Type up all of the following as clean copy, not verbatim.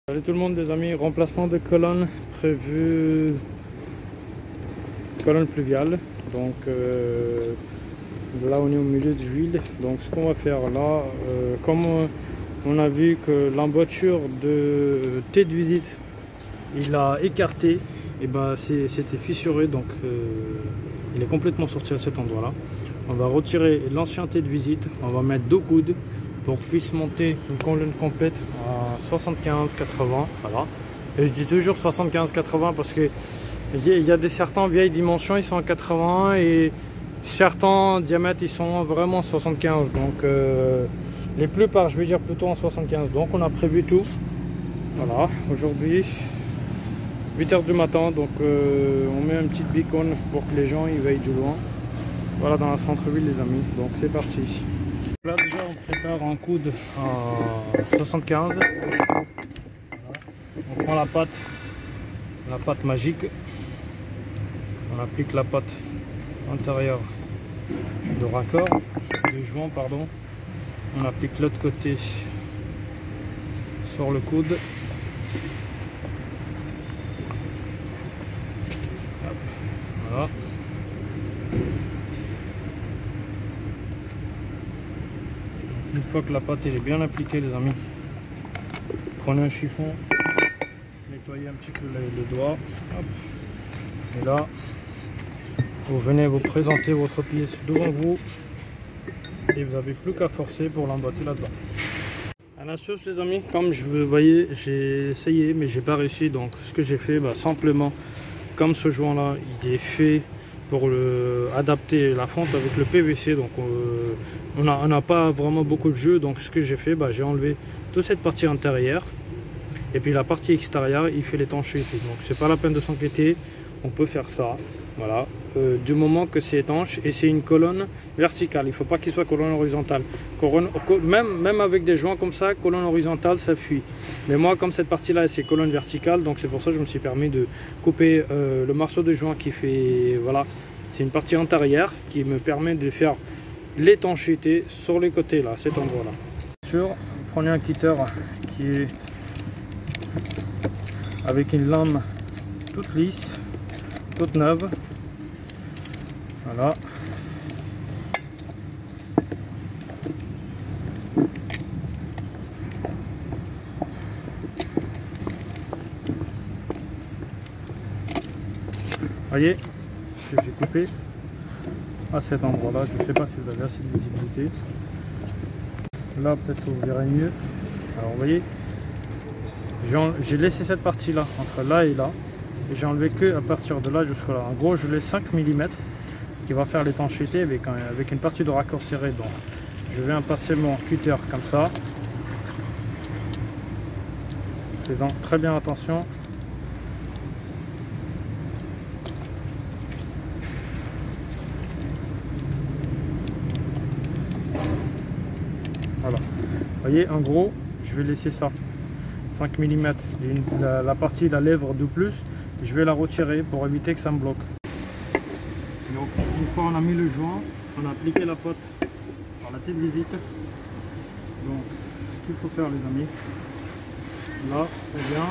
Salut tout le monde les amis, remplacement de colonne prévu, colonne pluviale, donc là on est au milieu de l'huile. Donc ce qu'on va faire là, comme on a vu que l'emboîture de T de visite il a écarté, et ben c'était fissuré, donc il est complètement sorti à cet endroit là. On va retirer l'ancien T de visite, on va mettre 2 coudes pour qu'on puisse monter une colonne complète à 75-80, voilà. Et je dis toujours 75-80 parce que il y a des certains vieilles dimensions, ils sont à 80 et certains diamètres ils sont vraiment 75. Donc les plupart, je vais dire plutôt en 75. Donc on a prévu tout. Voilà, aujourd'hui 8 h du matin, donc on met une petite beacon pour que les gens ils veillent du loin. Voilà, dans la centre-ville les amis, donc c'est parti. Là déjà on prépare un coude à 75. Voilà. On prend la pâte magique, on applique la pâte intérieure de raccord, de joint pardon, on applique l'autre côté sur le coude. Hop. Voilà. Une fois que la pâte est bien appliquée les amis, prenez un chiffon, nettoyez un petit peu les doigts, hop. Et là vous venez vous présenter votre pièce devant vous et vous n'avez plus qu'à forcer pour l'emboîter là-dedans. À la sauce les amis, comme vous voyez j'ai essayé mais j'ai pas réussi, donc ce que j'ai fait simplement, comme ce joint là il est fait pour adapter la fonte avec le PVC, donc on n'a pas vraiment beaucoup de jeu, donc ce que j'ai fait, j'ai enlevé toute cette partie intérieure et puis la partie extérieure il fait l'étanchéité, donc c'est pas la peine de s'inquiéter, on peut faire ça, voilà, du moment que c'est étanche et c'est une colonne verticale, il faut pas qu'il soit colonne horizontale, même avec des joints comme ça, colonne horizontale ça fuit, mais moi comme cette partie là c'est colonne verticale, donc c'est pour ça que je me suis permis de couper le morceau de joint qui fait, voilà, c'est une partie antérieure qui me permet de faire l'étanchéité sur les côtés là, cet endroit là. Prenez un quitter qui est avec une lame toute lisse, toute neuve, voilà. Voyez ce que j'ai coupé à cet endroit là, je ne sais pas si vous avez assez de visibilité, là peut-être que vous verrez mieux. Alors vous voyez, j'ai laissé cette partie là entre là et là et j'ai enlevé que à partir de là jusqu'à là. En gros je laisse 5 mm qui va faire l'étanchéité avec une partie de raccord serré, donc je viens passer mon cutter comme ça, faisant très bien attention. Voilà, vous voyez, en gros je vais laisser ça 5 mm, la partie la lèvre de plus je vais la retirer pour éviter que ça me bloque. Donc une fois on a mis le joint, on a appliqué la pâte par la T de visite, donc ce qu'il faut faire les amis, là on vient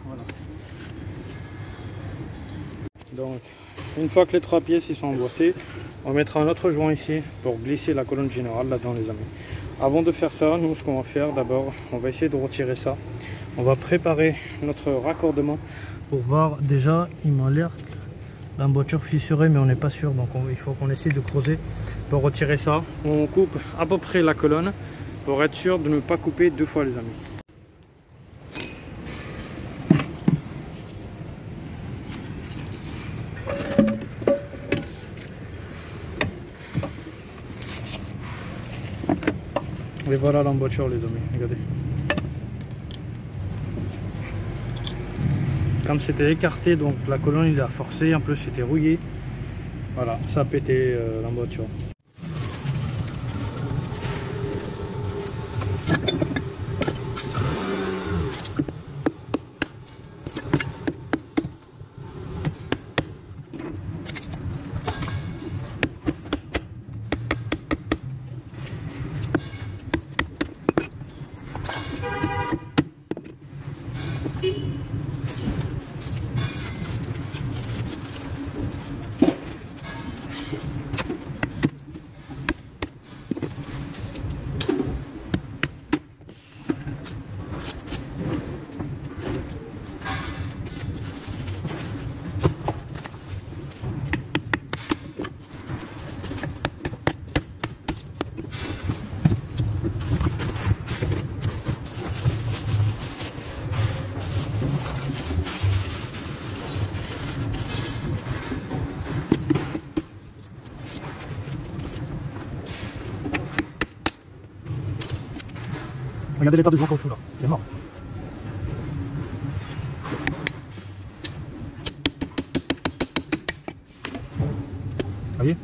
voilà. Donc une fois que les 3 pièces ils sont emboîtées, on mettra un autre joint ici pour glisser la colonne générale là-dedans les amis. Avant de faire ça, nous ce qu'on va faire d'abord, on va essayer de retirer ça, on va préparer notre raccordement pour voir. Déjà il m'a l'air l'emboîture fissurée mais on n'est pas sûr, donc il faut qu'on essaie de creuser pour retirer ça. On coupe à peu près la colonne pour être sûr de ne pas couper 2 fois les amis. Et voilà l'emboîture les amis, regardez. Comme c'était écarté, donc la colonne il a forcé, en plus c'était rouillé. Voilà, ça a pété l'emboîture. Regardez l'état du joint caoutchouc là, c'est mort. Vous voyez?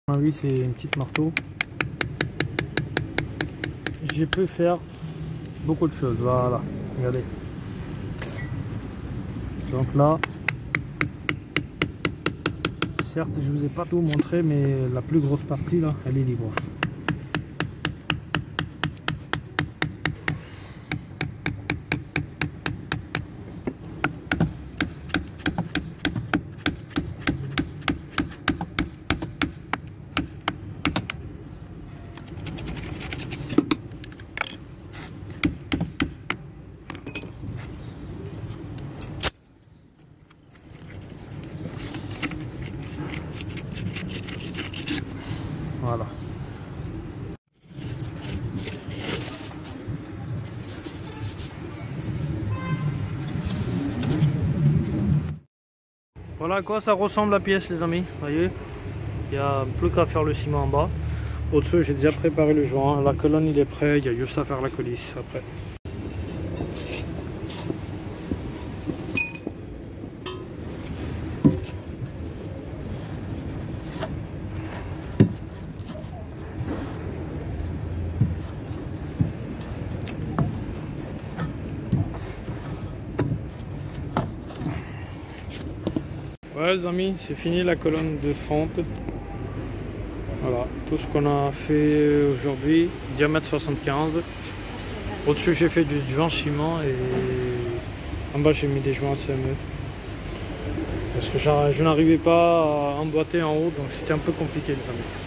Ah oui, c'est une petite marteau. J'ai pu faire beaucoup de choses, voilà, regardez. Donc là, certes je vous ai pas tout montré, mais la plus grosse partie là, elle est libre. Voilà. Voilà à quoi ça ressemble la pièce les amis, voyez. Il n'y a plus qu'à faire le ciment en bas. Au-dessus j'ai déjà préparé le joint, la colonne il est prêt, il y a juste à faire la coulisse après. Ouais les amis, c'est fini la colonne de fente. Voilà, tout ce qu'on a fait aujourd'hui, diamètre 75. Au-dessus j'ai fait du joint ciment et en bas j'ai mis des joints CME. Parce que je n'arrivais pas à emboîter en haut, donc c'était un peu compliqué les amis.